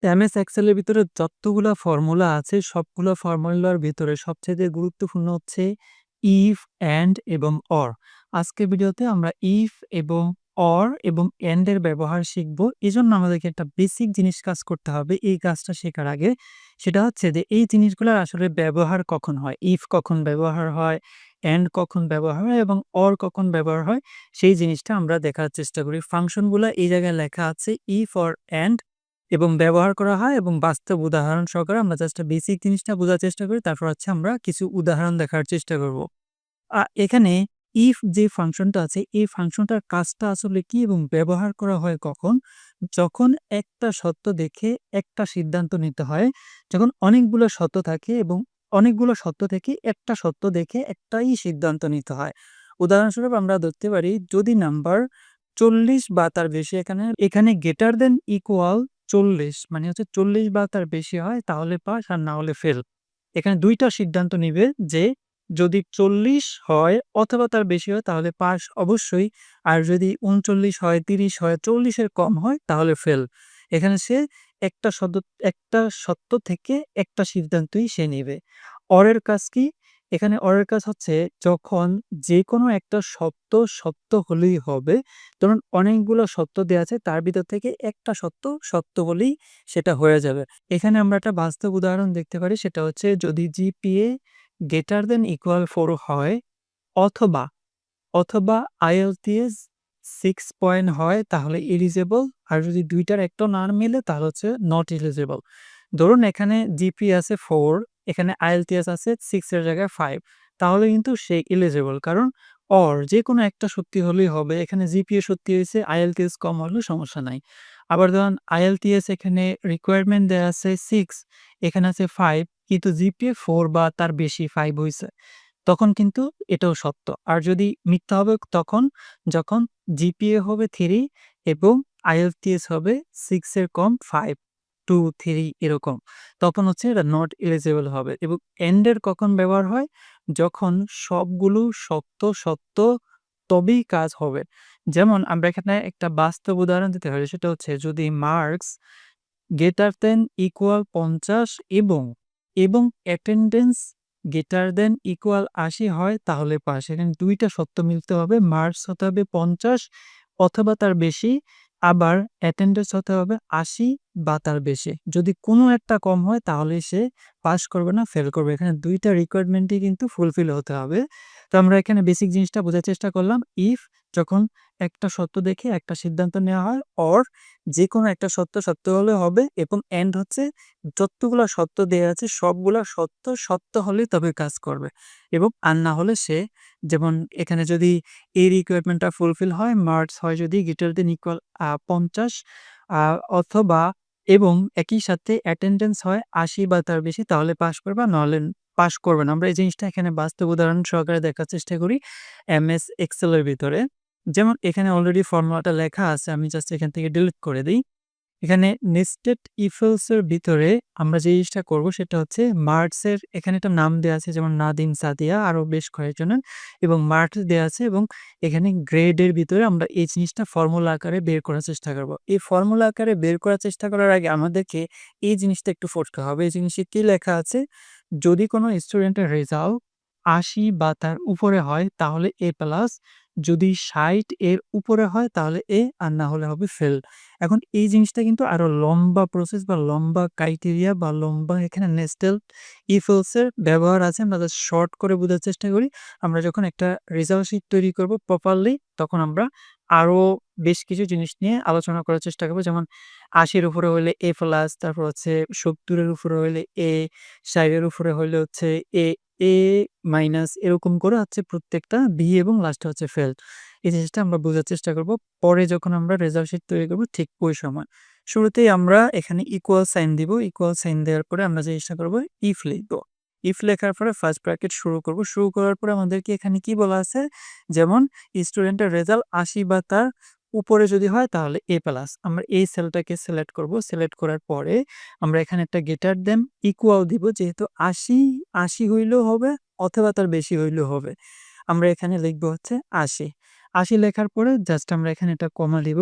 MS Excel এর ভিতরে যতগুলা ফর্মুলা আছে সবগুলা ফর্মুলার ভিতরে সবচাইতে গুরুত্বপূর্ণ হচ্ছে ইফ, অ্যান্ড এবং অর। আজকের ভিডিওতে আমরা ইফ এবং অর এবং অ্যান্ড এর ব্যবহার শিখব। এজন্য আমাদেরকে একটা বেসিক জিনিস কাজ করতে হবে এই কাজটা শেখার আগে। সেটা হচ্ছে যে এই জিনিসগুলার আসলে ব্যবহার কখন হয়? ইফ কখন ব্যবহার হয়, অ্যান্ড কখন ব্যবহার হয় এবং অর কখন ব্যবহার হয় সেই জিনিসটা আমরা দেখার চেষ্টা করি। ফাংশনগুলা এই জায়গায় লেখা আছে ইফ অর অ্যান্ড এবং ব্যবহার করা হয় এবং বাস্তব উদাহরণ সহকারে আমরা জাস্ট বেসিক জিনিসটা বোঝার চেষ্টা করি। তারপর হচ্ছে আমরা কিছু উদাহরণ দেখার চেষ্টা করব। এখানে ইফ যে ফাংশনটা আছে এই ফাংশনটার কাজটা আসলে কি এবং ব্যবহার করা হয় কখন? যখন একটা সত্য দেখে একটা সিদ্ধান্ত নিতে হয়। যখন অনেকগুলো সত্য থাকে এবং অনেকগুলো সত্য থেকে একটা সত্য দেখে একটাই সিদ্ধান্ত নিতে হয়। উদাহরণস্বরূপ আমরা ধরতে পারি যদি নাম্বার ৪০ বা তার বেশি এখানে গ্রেটার দেন ইকুয়াল ৪০ মানে হচ্ছে ৪০ বা তার বেশি হয় তাহলে পাস আর না হলে ফেল। এখানে ২ টা সিদ্ধান্ত নিবে যে যদি ৪০ হয় অথবা তার বেশি হয় তাহলে পাস অবশ্যই। আর যদি ৩৯ হয়, ৩০ হয়, ৪০ এর কম হয় তাহলে ফেল। এখানে সে একটা সত্য থেকে একটা সিদ্ধান্তই সে নিবে। অরের কাজ কি? এখানে অরের কাজ হচ্ছে যখন যেকোনো একটা সত্য, সত্য হলেই হবে। ধরুন অনেকগুলো সত্য দেয়া আছে তার ভিতর থেকে একটা সত্য, সত্য হলেই সেটা হয়ে যাবে। এখানে আমরা একটা বাস্তব উদাহরণ দেখতে পারি সেটা হচ্ছে যদি জিপিএ greater than equal 4 হয় অথবা, IELTS 6 পয়েন্ট হয় তাহলে এলিজিবল। আর যদি ২ টার একটাও না মেলে তাহলে হচ্ছে নট এলিজিবল। ধরুন এখানে জিপিএ আছে 4, এখানে IELTS আছে 6 এর জায়গায় 5, তাহলে কিন্তু সে এলিজিবল। কারণ যেকোনো একটা সত্যি হলেই হবে। এখানে জিপিএ সত্যি হয়েছে, IELTS কম হলেও সমস্যা নাই। আবার ধরুন IELTS এখানে রিকোয়ারমেন্ট দেয়া আছে 6, এখানে আছে 5, কিন্তু জিপিএ 4 বা তার বেশি 5 হইছে। তখন কিন্তু এটাও সত্য। আর যদি মিথ্যা হবে তখন যখন জিপিএ হবে 3 এবং IELTS হবে 6 এর কম 5, 2, 3 এরকম। তখন হচ্ছে এটা নট এলিজিবল হবে। এবং এন্ড এর কখন ব্যবহার হয়? যখন সবগুলো সত্য, সত্য তবেই কাজ হবে। যেমন আমরা এখানে একটা বাস্তব উদাহরণ দিতে পারি সেটা হচ্ছে যদি মার্কস গ্রেটার দেন ইকুয়াল ৫০ এবং অ্যাটেন্ডেন্স গ্রেটার দেন ইকুয়াল ৮০ হয় তাহলে পাস। এখানে ২ টা সত্য মিলতে হবে। মার্কস হতে হবে ৫০ অথবা তার বেশি, আবার অ্যাটেন্ডেন্স হতে হবে ৮০ বা তার বেশি। যদি কোনো একটা কম হয় তাহলে সে পাস করবে না, ফেল করবে। এখানে ২ টা রিকোয়ারমেন্টই কিন্তু ফুলফিল হতে হবে। তো আমরা এখানে বেসিক জিনিসটা বোঝার চেষ্টা করলাম। ইফ যখন একটা সত্য দেখে একটা সিদ্ধান্ত নেওয়া হয়, অর যেকোনো একটা সত্য, সত্য হলে হবে এবং এন্ড হচ্ছে যতগুলা সত্য দেয়া আছে সবগুলা সত্য, সত্য হলেই তবে কাজ করবে এবং আর না হলে সে যেমন এখানে যদি এই রিকোয়ারমেন্টটা ফুলফিল হয়, মার্কস হয় যদি গ্রেটার দেন ইকুয়াল ৫০ আ অথবা এবং একই সাথে অ্যাটেন্ডেন্স হয় ৮০ বা তার বেশি তাহলে পাস করবা, নাহলে পাস করবে না। আমরা এই জিনিসটা এখানে বাস্তব উদাহরণ সহকারে দেখার চেষ্টা করি এমএস এক্সেল এর ভিতরে। যেমন এখানে অলরেডি ফর্মুলাটা লেখা আছে। আমি জাস্ট এখান থেকে ডিলিট করে দেই। এখানে নেস্টেড ইফ এলস এর ভিতরে আমরা যে জিনিসটা করব সেটা হচ্ছে মার্কসের এখানে একটা নাম দেয়া আছে যেমন নাদিম, সাদিয়া আরো বেশ কয়েকজনের এবং মার্কস দেয়া আছে এবং এখানে গ্রেডের ভিতরে আমরা এই জিনিসটা ফর্মুলা আকারে বের করার চেষ্টা করব। এই ফর্মুলা আকারে বের করার চেষ্টা করার আগে আমাদেরকে এই জিনিসটা একটু পড়তে হবে। এই জিনিসে কি লেখা আছে? যদি কোনো স্টুডেন্টের রেজাল্ট ৮০ বা তার উপরে হয় তাহলে A+, যদি ৬০ এর উপরে হয় তাহলে A আর না হলে হবে ফেল। এখন এই জিনিসটা কিন্তু আরো লম্বা প্রসেস বা লম্বা ক্রাইটেরিয়া বা লম্বা এখানে নেস্টেড ইফ এলস এর ব্যবহার আছে। আমরা জাস্ট শর্ট করে বোঝার চেষ্টা করি। আমরা যখন একটা রেজাল্ট শিট তৈরি করব প্রপারলি তখন আমরা আরো বেশ কিছু জিনিস নিয়ে আলোচনা করার চেষ্টা করব। যেমন ৮০ এর উপরে হইলে A+, তারপর হচ্ছে ৭০ এর উপরে হইলে A, ৬০ এর উপরে হইলে হচ্ছে A, A মাইনাস এরকম করে হচ্ছে প্রত্যেকটা B এবং লাস্টে হচ্ছে ফেল। এই জিনিসটা আমরা বোঝার চেষ্টা করব। পরে যখন আমরা রেজাল্ট শিট তৈরি করব ঠিক ওই সময়। শুরুতেই আমরা এখানে ইকুয়াল সাইন দিব। ইকুয়াল সাইন দেওয়ার পরে আমরা যে জিনিসটা করব ইফ লিখব। ইফ লেখার পরে ফার্স্ট ব্র্যাকেট শুরু করব। শুরু করার পরে আমাদেরকে এখানে কি বলা আছে? যেমন স্টুডেন্টের রেজাল্ট ৮০ বা তার উপরে যদি হয় তাহলে A+। আমরা এই সেলটাকে সিলেক্ট করব। সিলেক্ট করার পরে আমরা এখানে একটা গ্রেটার দেন ইকুয়াল দিব যেহেতু ৮০ হইলেও হবে অথবা তার বেশি হইলেও হবে। আমরা এখানে লিখব হচ্ছে ৮০। ৮০ লেখার পরে জাস্ট আমরা এখানে একটা কমা দিব।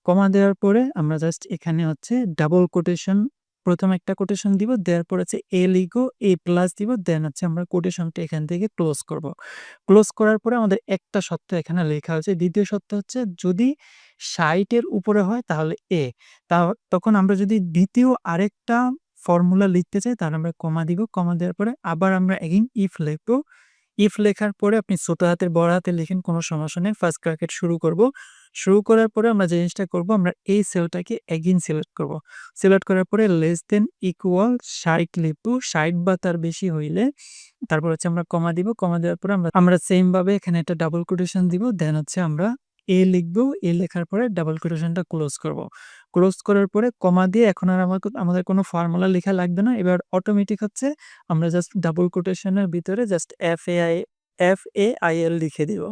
কমা দেওয়ার পরে আমরা জাস্ট এখানে হচ্ছে ডাবল কোটেশন প্রথম একটা কোটেশন দিব, দেওয়ার পর হচ্ছে এ লিখবো, এ প্লাস দিব, দেন হচ্ছে আমরা কোটেশনটা এখান থেকে ক্লোজ করব। ক্লোজ করার পরে আমাদের একটা শর্ত এখানে লেখা আছে। দ্বিতীয় শর্ত হচ্ছে যদি ৬০ এর উপরে হয় তাহলে এ। তা তখন আমরা যদি দ্বিতীয় আরেকটা ফর্মুলা লিখতে চাই তাহলে আমরা কমা দিব। কমা দেওয়ার পরে আবার আমরা এগেইন ইফ লিখবো। ইফ লেখার পরে আপনি ছোট হাতের বড় হাতে লিখেন, কোনো সমস্যা নেই। ফার্স্ট ব্র্যাকেট শুরু করব। শুরু করার পরে আমরা যে জিনিসটা করব, আমরা এই সেলটাকে এগেইন সিলেক্ট করব। সিলেক্ট করার পরে লেস দেন ইকুয়াল ৬০ লিখব। ৬০ বা তার বেশি হইলে তারপর হচ্ছে আমরা কমা দিব। কমা দেওয়ার পরে আমরা সেম ভাবে এখানে একটা ডাবল কোটেশন দিব। দেন হচ্ছে আমরা এ লিখব। এ লেখার পরে ডাবল কোটেশনটা ক্লোজ করব। ক্লোজ করার পরে কমা দিয়ে এখন আর আমাদের কোনো ফর্মুলা লেখা লাগবে না। এবার অটোমেটিক হচ্ছে আমরা জাস্ট ডাবল কোটেশনের ভিতরে জাস্ট FAIL লিখে দিব।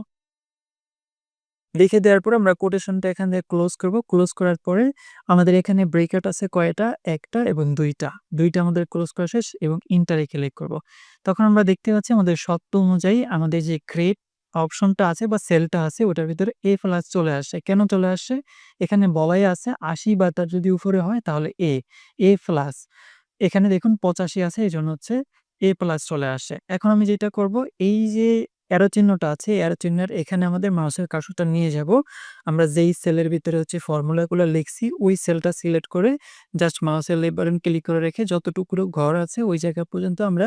লিখে দেওয়ার পরে আমরা কোটেশনটা এখান থেকে ক্লোজ করব। ক্লোজ করার পরে আমাদের এখানে ব্রেকেট আছে কয়টা? ১ টা এবং ২ টা। ২ টা আমাদের ক্লোজ করা শেষ এবং ইন্টারে ক্লিক করব। তখন আমরা দেখতে পাচ্ছি আমাদের শর্ত অনুযায়ী আমাদের যে গ্রেড অপশনটা আছে বা সেলটা আছে ওটার ভিতরে A+ চলে আসছে। কেন চলে আসছে? এখানে বলাই আছে ৮০ বা তার যদি উপরে হয় তাহলে A+। এখানে দেখুন ৮৫ আছে, এজন্য হচ্ছে A+ চলে আসে। এখন আমি যেটা করব, এই যে অ্যারো চিহ্নটা আছে, অ্যারো চিহ্নের এখানে আমাদের মাউসের কার্সরটা নিয়ে যাব। আমরা যেই সেলের ভিতরে হচ্ছে ফর্মুলাগুলো লিখছি ওই সেলটা সিলেক্ট করে জাস্ট মাউসের লেফট বাটন ক্লিক করে রেখে যতটুকু ঘর আছে ওই জায়গা পর্যন্ত আমরা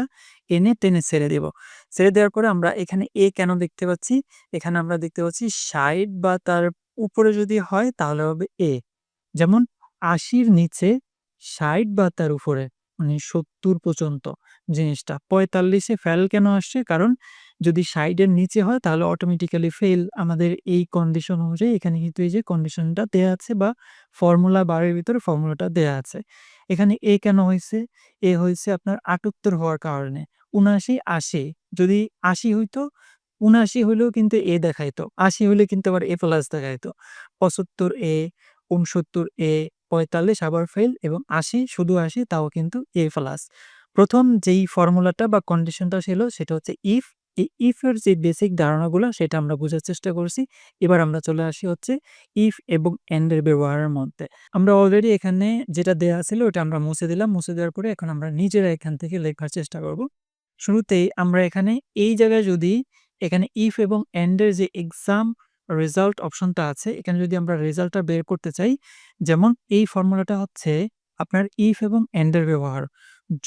এনে টেনে ছেড়ে দেব। ছেড়ে দেওয়ার পরে আমরা এখানে এ কেন দেখতে পাচ্ছি? এখানে আমরা দেখতে পাচ্ছি ৬০ বা তার উপরে যদি হয় তাহলে হবে এ। যেমন ৮০ র নিচে ৬০ বা তার উপরে মানে ৭০ পর্যন্ত জিনিসটা। ৪৫ এ ফেল কেন আসছে? কারণ যদি ৬০ এর নিচে হয় তাহলে অটোমেটিক্যালি ফেল। আমাদের এই কন্ডিশন অনুযায়ী এখানে কিন্তু এই যে কন্ডিশনটা দেয়া আছে বা ফর্মুলা বারের ভিতরে ফর্মুলাটা দেয়া আছে। এখানে এ কেন হইছে? এ হইছে আপনার ৭৮ হওয়ার কারণে। ৭৯, ৮০ যদি ৮০ হইতো, ৭৯ হইলেও কিন্তু এ দেখাইতো। ৮০ হইলে কিন্তু আবার A+ দেখাইতো। ৭৫ এ, ৬৯ এ, ৪৫ আবার ফেল এবং ৮০ শুধু ৮০ তাও কিন্তু A+। প্রথম যেই ফর্মুলাটা বা কন্ডিশনটা ছিল সেটা হচ্ছে ইফ। এই ইফ এর যে বেসিক ধারণাগুলা সেটা আমরা বোঝার চেষ্টা করছি। এবার আমরা চলে আসি হচ্ছে ইফ এবং এন্ড এর ব্যবহারের মধ্যে। আমরা অলরেডি এখানে যেটা দেয়া ছিল ওটা আমরা মুছে দিলাম। মুছে দেওয়ার পরে এখন আমরা নিজেরা এখান থেকে লেখার চেষ্টা করব। শুরুতেই আমরা এখানে এই জায়গায় যদি এখানে ইফ এবং এন্ড এর যে এক্সাম রেজাল্ট অপশনটা আছে, এখানে যদি আমরা রেজাল্টটা বের করতে চাই, যেমন এই ফর্মুলাটা হচ্ছে আপনার ইফ এবং এন্ড এর ব্যবহার।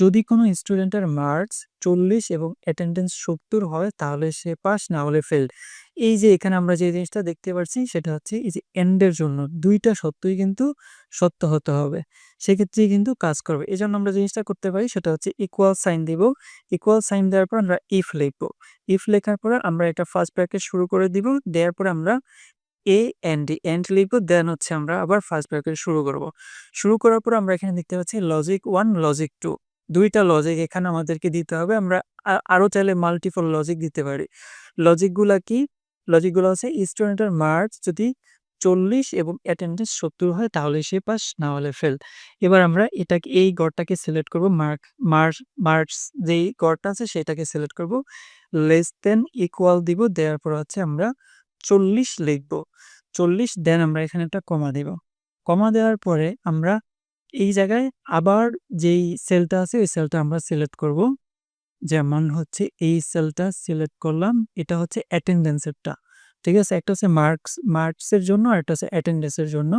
যদি কোনো স্টুডেন্টের মার্কস ৪০ এবং অ্যাটেন্ডেন্স ৭০ হয় তাহলে সে পাস, না হলে ফেল। এই যে এখানে আমরা যে জিনিসটা দেখতে পাচ্ছি সেটা হচ্ছে এই যে এন্ড এর জন্য ২ টা সত্যই কিন্তু সত্য হতে হবে। সেক্ষেত্রেই কিন্তু কাজ করবে। এজন্য আমরা জিনিসটা করতে পারি সেটা হচ্ছে ইকুয়াল সাইন দিব। ইকুয়াল সাইন দেওয়ার পর আমরা ইফ লিখব। ইফ লেখার পরে আমরা একটা ফার্স্ট ব্র্যাকেট শুরু করে দিব। দেওয়ার পরে আমরা এন্ড লিখব। দেন হচ্ছে আমরা আবার ফার্স্ট ব্র্যাকেট শুরু করব। শুরু করার পর আমরা এখানে দেখতে পাচ্ছি লজিক 1, লজিক 2 ২ টা লজিক এখানে আমাদেরকে দিতে হবে। আমরা আরো চাইলে মাল্টিপল লজিক দিতে পারি। লজিকগুলা কি? লজিকগুলো হচ্ছে স্টুডেন্টের মার্কস যদি ৪০ এবং অ্যাটেন্ডেন্স ৭০ হয় তাহলে সে পাস, না হলে ফেল। এবার আমরা এই গড়টাকে সিলেক্ট করব। মার্কস যেই গড়টা আছে সেটাকে সিলেক্ট করব। লেস দেন ইকুয়াল দিব। দেওয়ার পর হচ্ছে আমরা ৪০ লিখব। ৪০ দেন আমরা এখানে একটা কমা দিব। কমা দেওয়ার পরে আমরা এই জায়গায় আবার যেই সেলটা আছে ওই সেলটা আমরা সিলেক্ট করব। যেমন হচ্ছে এই সেলটা সিলেক্ট করলাম। এটা হচ্ছে অ্যাটেন্ডেন্সেরটা। ঠিক আছে? একটা হচ্ছে মার্কসের জন্য আর একটা হচ্ছে অ্যাটেন্ডেন্সের জন্য।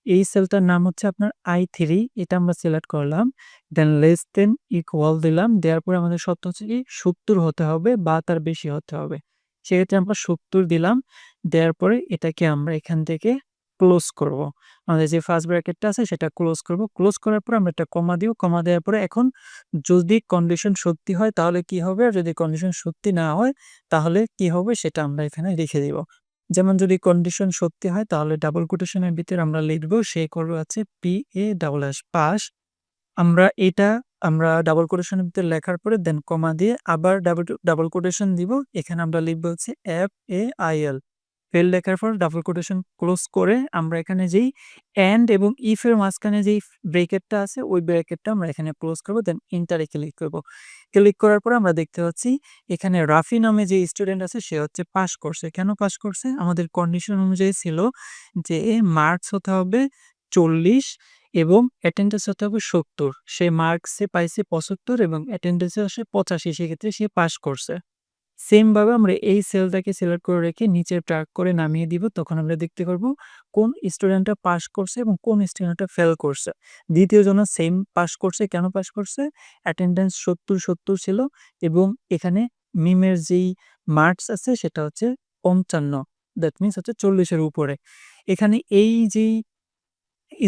এই সেলটার নাম হচ্ছে আপনার I3, এটা আমরা সিলেক্ট করলাম। দেন লেস দেন ইকুয়াল দিলাম। দেওয়ার পরে আমাদের শর্ত হচ্ছে কি ৭০ হতে হবে বা তার বেশি হতে হবে। সেক্ষেত্রে আমরা ৭০ দিলাম। দেওয়ার পরে এটাকে আমরা এখান থেকে ক্লোজ করব। আমাদের যে ফার্স্ট ব্র্যাকেটটা আছে সেটা ক্লোজ করব। ক্লোজ করার পরে আমরা একটা কমা দিব। কমা দেওয়ার পরে এখন যদি কন্ডিশন সত্যি হয় তাহলে কি হবে? আর যদি কন্ডিশন সত্যি না হয় তাহলে কি হবে? সেটা আমরা এখানে লিখে দিব। যেমন যদি কন্ডিশন সত্যি হয় তাহলে ডাবল কোটেশনের ভিতরে আমরা লিখব সে করবে হচ্ছে PA পাস। আমরা ডাবল কোটেশনের ভিতরে লেখার পরে দেন কমা দিয়ে আবার ডাবল কোটেশন দিব। এখানে আমরা লিখব হচ্ছে FAIL। ফেল লেখার পর ডাবল কোটেশন ক্লোজ করে আমরা এখানে যেই এন্ড এবং ইফ এর মাঝখানে যেই ব্রেকেটটা আছে ওই ব্রেকেটটা আমরা এখানে ক্লোজ করব। দেন এন্টারে ক্লিক করব। ক্লিক করার পর আমরা দেখতে পাচ্ছি এখানে রাফি নামে যে স্টুডেন্ট আছে সে হচ্ছে পাস করছে। কেন পাস করছে? আমাদের কন্ডিশন অনুযায়ী ছিল যে মার্কস হতে হবে ৪০ এবং অ্যাটেন্ডেন্স হতে হবে ৭০। সে মার্কসে পাইছে ৭৫ এবং অ্যাটেন্ডেন্সে আসে ৮৫, সেক্ষেত্রে সে পাস করছে। সেম ভাবে আমরা এই সেলটাকে সিলেক্ট করে রেখে নিচে ড্র্যাগ করে নামিয়ে দিব। তখন আমরা দেখতে পারবো কোন স্টুডেন্টটা পাস করছে এবং কোন স্টুডেন্টটা ফেল করছে। ২য় জনও সেম পাস করছে। কেন পাস করছে? অ্যাটেন্ডেন্স ৭০ ছিল এবং এখানে মিমের যেই মার্কস আছে সেটা হচ্ছে ৫৫। দ্যাট মিনস হচ্ছে ৪০ এর উপরে। এখানে এই যেই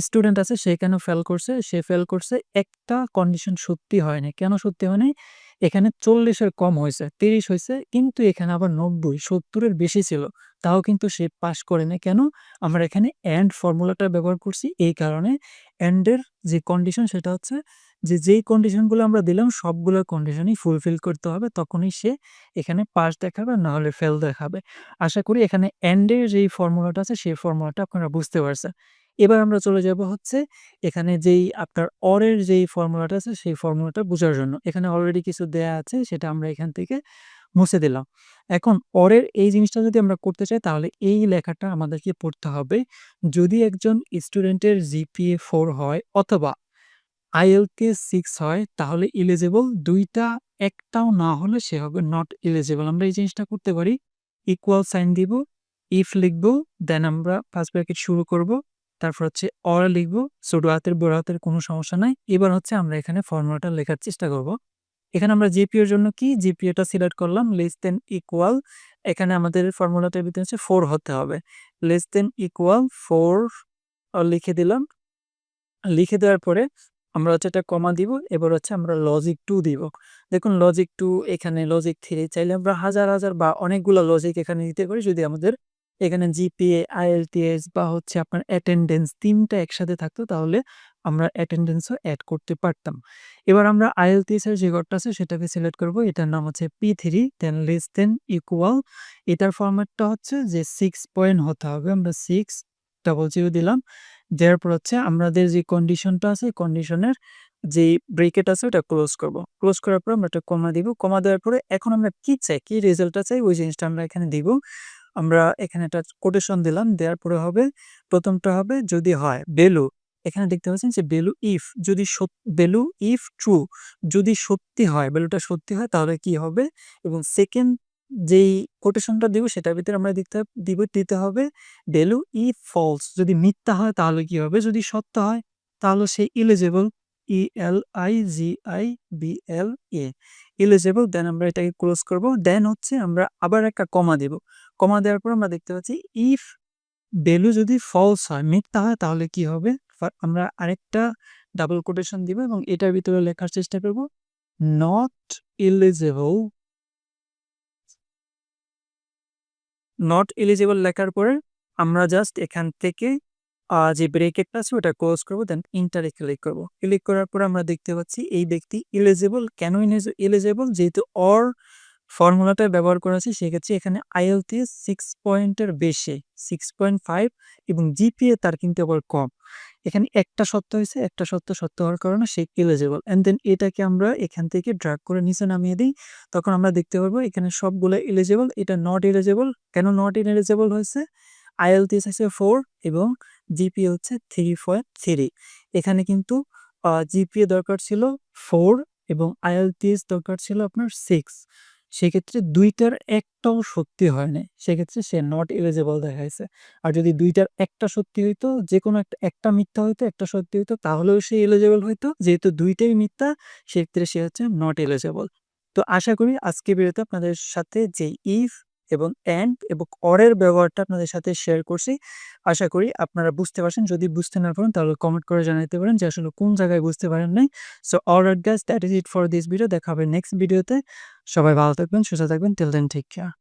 স্টুডেন্ট আছে সে কেন ফেল করছে? সে ফেল করছে একটা কন্ডিশন সত্যি হয় নাই। কেন সত্যি হয় নাই? এখানে ৪০ এর কম হইছে, ৩০ হইছে, কিন্তু এখানে আবার ৯০, ৭০ এর বেশি ছিল। তাও কিন্তু সে পাস করে নাই। কেন? আমরা এখানে এন্ড ফর্মুলাটা ব্যবহার করছি এই কারণে। এন্ড এর যে কন্ডিশন সেটা হচ্ছে যে, যেই কন্ডিশনগুলো আমরা দিলাম সবগুলো কন্ডিশনই ফুলফিল করতে হবে। তখনই সে এখানে পাস দেখাবে, না হলে ফেল দেখাবে। আশা করি এখানে এন্ড এর যেই ফর্মুলাটা আছে সেই ফর্মুলাটা আপনারা বুঝতে পারছেন। এবার আমরা চলে যাব হচ্ছে এখানে যেই আপনার OR এর যেই ফর্মুলাটা আছে সেই ফর্মুলাটা বোঝার জন্য। এখানে অলরেডি কিছু দেয়া আছে সেটা আমরা এখান থেকে মুছে দিলাম। এখন OR এর এই জিনিসটা যদি আমরা করতে চাই তাহলে এই লেখাটা আমাদেরকে পড়তে হবে। যদি একজন স্টুডেন্টের জিপিএ 4 হয় অথবা IELTS 6 হয় তাহলে এলিজিবল, ২ টা একটাও না হলে সে হবে নট এলিজিবল। আমরা এই জিনিসটা করতে পারি। ইকুয়াল সাইন দিব, ইফ লিখব, দেন আমরা ফার্স্ট ব্র্যাকেট শুরু করব। তারপর হচ্ছে অর লিখব। ছোট হাতের বড় হাতের কোনো সমস্যা নাই। এবার হচ্ছে আমরা এখানে ফর্মুলাটা লেখার চেষ্টা করব। এখানে আমরা জিপিএর জন্য কি জিপিএটা সিলেক্ট করলাম লেস দেন ইকুয়াল। এখানে আমাদের ফর্মুলাটার ভিতরে হচ্ছে 4 হতে হবে। লেস দেন ইকুয়াল 4 লিখে দিলাম। লিখে দেওয়ার পরে আমরা হচ্ছে একটা কমা দিব। এবার হচ্ছে আমরা লজিক 2 দিব। দেখুন লজিক 2, এখানে লজিক 3 চাইলে আমরা হাজার, হাজার বা অনেকগুলা লজিক এখানে দিতে পারি। যদি আমাদের এখানে জিপিএ, IELTS বা হচ্ছে আপনার অ্যাটেন্ডেন্স ৩ টা একসাথে থাকতো তাহলে আমরা অ্যাটেন্ডেন্সও এড করতে পারতাম। এবার আমরা IELTS এর যে ঘরটা আছে সেটাকে সিলেক্ট করব। এটার নাম হচ্ছে P3, দেন লেস দেন ইকুয়াল। এটার ফরম্যাটটা হচ্ছে যে 6 পয়েন্ট হতে হবে। আমরা 600 দিলাম। দেওয়ার পর হচ্ছে আমাদের যে কন্ডিশনটা আছে কন্ডিশনের যেই ব্রেকেট আছে ওটা ক্লোজ করব। ক্লোজ করার পর আমরা একটা কমা দিব। কমা দেওয়ার পরে এখন আমরা কি চাই, কি রেজাল্টটা চাই ওই জিনিসটা আমরা এখানে দিব। আমরা এখানে একটা কোটেশন দিলাম। দেওয়ার পরে হবে, প্রথমটা হবে যদি হয় ভ্যালু। এখানে দেখতে পাচ্ছেন যে ভ্যালু ইফ, যদি ভ্যালু ইফ ট্রু, যদি সত্যি হয়, ভ্যালুটা সত্যি হয় তাহলে কি হবে, এবং সেকেন্ড যেই কোটেশনটা দিব সেটার ভিতরে আমরা দিতে হবে ভ্যালু ইফ ফলস, যদি মিথ্যা হয় তাহলে কি হবে, যদি সত্য হয় তাহলে সে ইলিজিবল, ELIGIBLA, ইলিজিবল। দেন আমরা এটাকে ক্লোজ করব। দেন হচ্ছে আমরা আবার একটা কমা দেব। কমা দেওয়ার পর আমরা দেখতে পাচ্ছি ইফ ভ্যালু যদি ফলস হয়, মিথ্যা হয় তাহলে কি হবে, আমরা আরেকটা ডাবল কোটেশন দিব এবং এটার ভিতরে লেখার চেষ্টা করব নট এলিজিবল। নট এলিজিবল লেখার পরে আমরা জাস্ট এখান থেকে যে ব্রেকেটটা আছে ওটা ক্লোজ করব, দেন ইন্টারে ক্লিক করব। ক্লিক করার পর আমরা দেখতে পাচ্ছি এই ব্যক্তি এলিজিবল। কেন এলিজিবল? যেহেতু অর ফর্মুলাটা ব্যবহার করা আছে সেক্ষেত্রে এখানে IELTS 6 পয়েন্টের বেশি, 6.5, এবং জিপিএ তার কিন্তু আবার কম। এখানে একটা সত্য হয়েছে, একটা সত্য হওয়ার কারণে সে এলিজিবল। অ্যান্ড দেন এটাকে আমরা এখান থেকে ড্র্যাগ করে নিচে নামিয়ে দিই। তখন আমরা দেখতে পারবো এখানে সবগুলো এলিজিবল, এটা নট এলিজিবল। কেন নট এলিজিবল হয়েছে? IELTS আছে 4 এবং জিপিএ হচ্ছে 3.3। এখানে কিন্তু জিপিএ দরকার ছিল 4 এবং IELTS দরকার ছিল আপনার 6। সেক্ষেত্রে ২ টার একটাও সত্যি হয় নাই। সেক্ষেত্রে সে নট এলিজিবল দেখাইছে। আর যদি ২ টার একটা সত্যি হইতো, যেকোনো একটা মিথ্যা হইতো, একটা সত্যি হইতো তাহলেও সে এলিজিবল হইতো। যেহেতু ২ টাই মিথ্যা সেক্ষেত্রে সে হচ্ছে নট এলিজিবল। তো আশা করি আজকের ভিডিওতে আপনাদের সাথে যে ইফ এবং এন্ড এবং অর এর ব্যবহারটা আপনাদের সাথে শেয়ার করছি। আশা করি আপনারা বুঝতে পারছেন। যদি বুঝতে না পারেন তাহলে কমেন্ট করে জানাতে পারেন যে আসলে কোন জায়গায় বুঝতে পারেন নাই। So alright guys, that is it for this video. দেখা হবে নেক্সট ভিডিওতে। সবাই ভালো থাকবেন, সুস্থ থাকবেন। Till then take care.